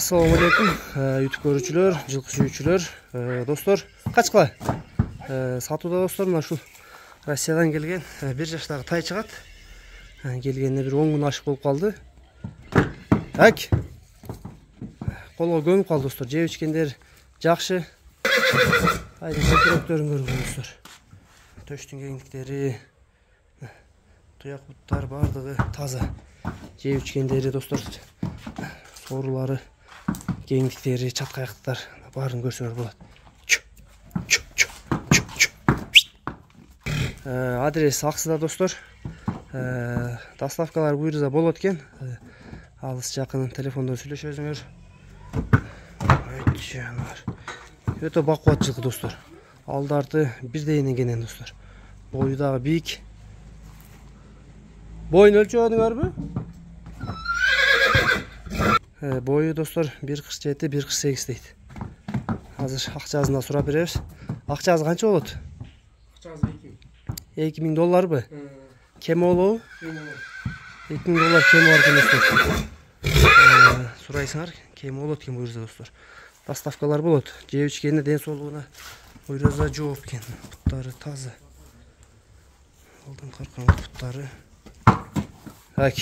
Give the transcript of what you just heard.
Assalamu alaikum YouTube көрүүчүлөр, жылкы сүйүүчүлөр, достор, качкыла. Сатууда достор, мына ушул Россиядан келген 1 жаштагы тай чыгат. Келгенине бир 10 күн ашык болуп калды. Так. Колго көмүп калды достор. Жеп ичкендер жакшы. Тайдын көкүрөктөрүн көргөн достор. Төштүн кеңдиктери, туяк буттар бардыгы таза. Жеп ичкендери достор, соорулары, кеңдиктери, чаткаяктар барын көрсөңөр болот. Адрес Аксыда достор. Доставкалар буйрса болот экен. Алыс жакын телефондон сүйлөшөсүңөр. Өтө бакубат жылкы достор. Алды-арты бирдей энгенен достор. Бою дагы бийик. Боюн өлчөдүңөрбү? Бою достор 1.47-1.48 дейт. Азыр акчасын да сурап беребиз. Акчасы канча болот? Акчасы $2000 кем болобу? $2000 кем бар экен достор. Сурайсыңар, кем болот экен буйрса достор. Доставкалар болот. Жеп ичкенине, ден соолугуна буйрса жооп экен. Буттары таза. Алдын каркан буттары. Так.